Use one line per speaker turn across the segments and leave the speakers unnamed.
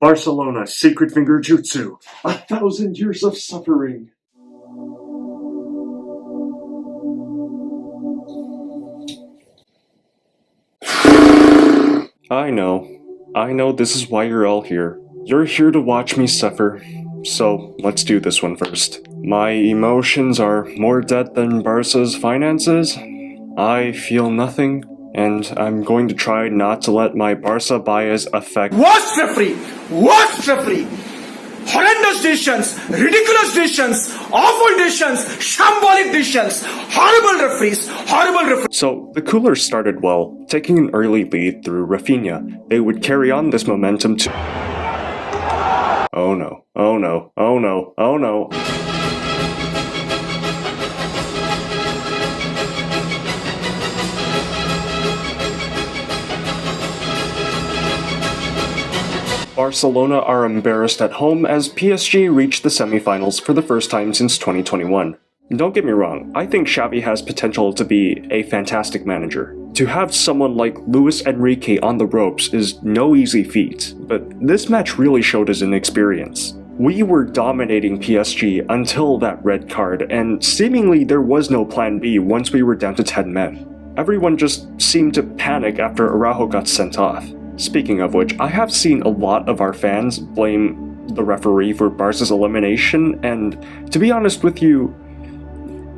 Barcelona, Secret Finger Jutsu. 1,000 years of suffering. I know this is why you're all here. You're here to watch me suffer. So, let's do this one first. My emotions are more dead than Barca's finances. I feel nothing, and I'm going to try not to let my Barca bias affect—
Worst referee! Worst referee! Horrendous decisions! Ridiculous decisions! Awful decisions! Shambolic decisions! Horrible referees! Horrible referees!
So, the Coolers started well, taking an early lead through Rafinha. They would carry on this momentum to— Oh no, oh no, oh no, oh no. Barcelona are embarrassed at home as PSG reached the semi-finals for the first time since 2021. Don't get me wrong, I think Xavi has potential to be a fantastic manager. To have someone like Luis Enrique on the ropes is no easy feat, but this match really showed his inexperience. We were dominating PSG until that red card, and seemingly there was no plan B once we were down to 10 men. Everyone just seemed to panic after Araujo got sent off. Speaking of which, I have seen a lot of our fans blame the referee for Barca's elimination, and to be honest with you,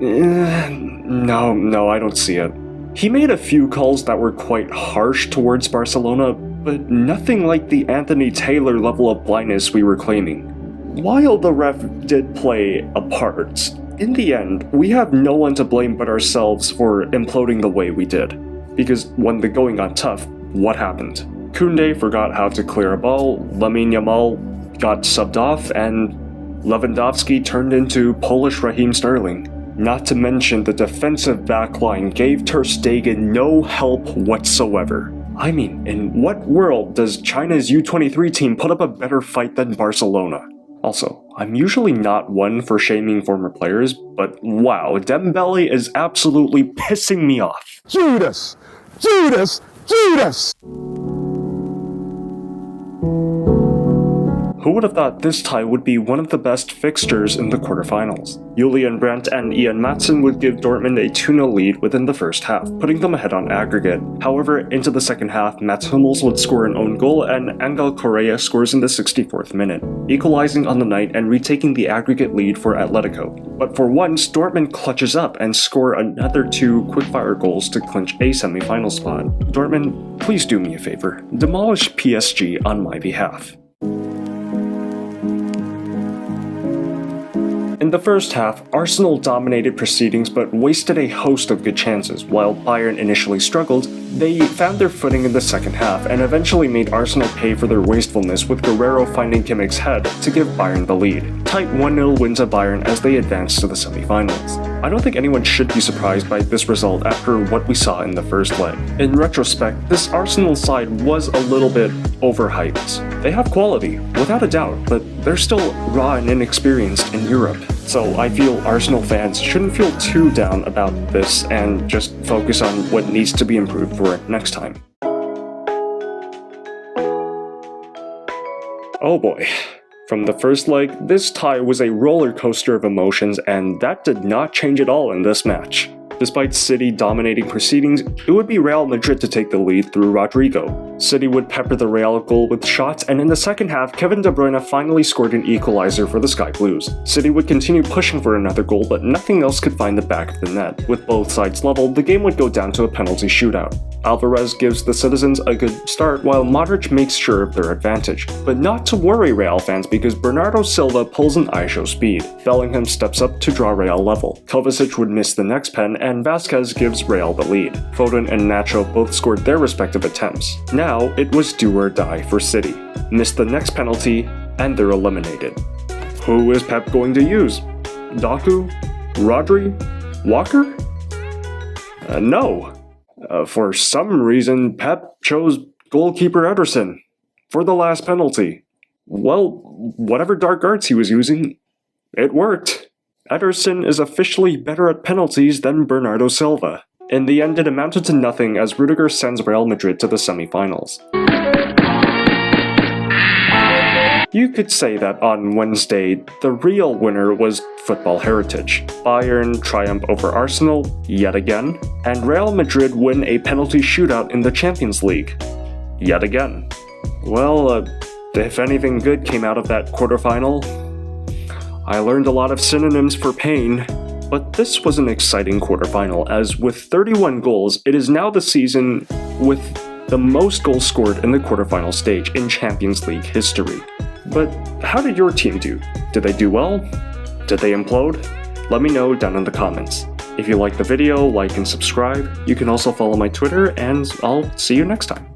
no, I don't see it. He made a few calls that were quite harsh towards Barcelona, but nothing like the Anthony Taylor level of blindness we were claiming. While the ref did play a part, in the end, we have no one to blame but ourselves for imploding the way we did. Because when the going got tough, what happened? Koundé forgot how to clear a ball, Lamine Yamal got subbed off, and Lewandowski turned into Polish Raheem Sterling. Not to mention the defensive backline gave Ter Stegen no help whatsoever. I mean, in what world does China's U23 team put up a better fight than Barcelona? Also, I'm usually not one for shaming former players, but wow, Dembele is absolutely pissing me off.
Judas! Judas! Judas!
Who would have thought this tie would be one of the best fixtures in the quarterfinals? Julian Brandt and Ian Maatsen would give Dortmund a 2-0 lead within the first half, putting them ahead on aggregate. However, into the second half, Mats Hummels would score an own goal and Angel Correa scores in the 64th minute, equalizing on the night and retaking the aggregate lead for Atletico. But for once, Dortmund clutches up and score another 2 quickfire goals to clinch a semi-final spot. Dortmund, please do me a favor. Demolish PSG on my behalf. In the first half, Arsenal dominated proceedings but wasted a host of good chances. While Bayern initially struggled, they found their footing in the second half and eventually made Arsenal pay for their wastefulness, with Guerrero finding Kimmich's head to give Bayern the lead. Tight 1-0 win to Bayern as they advance to the semi-finals. I don't think anyone should be surprised by this result after what we saw in the first leg. In retrospect, this Arsenal side was a little bit overhyped. They have quality, without a doubt, but they're still raw and inexperienced in Europe. So I feel Arsenal fans shouldn't feel too down about this and just focus on what needs to be improved for next time. Oh boy. From the first leg, this tie was a roller coaster of emotions, and that did not change at all in this match. Despite City dominating proceedings, it would be Real Madrid to take the lead through Rodrigo. City would pepper the Real goal with shots, and in the second half, Kevin De Bruyne finally scored an equalizer for the Sky Blues. City would continue pushing for another goal, but nothing else could find the back of the net. With both sides level, the game would go down to a penalty shootout. Alvarez gives the citizens a good start, while Modric makes sure of their advantage. But not to worry, Real fans, because Bernardo Silva pulls an Aisho speed. Bellingham steps up to draw Real level. Kovacic would miss the next pen, and Vasquez gives Real the lead. Foden and Nacho both scored their respective attempts. Now, it was do or die for City. Miss the next penalty, and they're eliminated. Who is Pep going to use? Doku? Rodri? Walker? No. For some reason, Pep chose goalkeeper Ederson for the last penalty. Well, whatever dark arts he was using, it worked. Ederson is officially better at penalties than Bernardo Silva. In the end, it amounted to nothing as Rudiger sends Real Madrid to the semi-finals. You could say that on Wednesday, the real winner was football heritage. Bayern triumph over Arsenal yet again, and Real Madrid win a penalty shootout in the Champions League yet again. Well, if anything good came out of that quarterfinal, I learned a lot of synonyms for pain. But this was an exciting quarterfinal, as with 31 goals, it is now the season with the most goals scored in the quarterfinal stage in Champions League history. But how did your team do? Did they do well? Did they implode? Let me know down in the comments. If you liked the video, like and subscribe. You can also follow my Twitter, and I'll see you next time.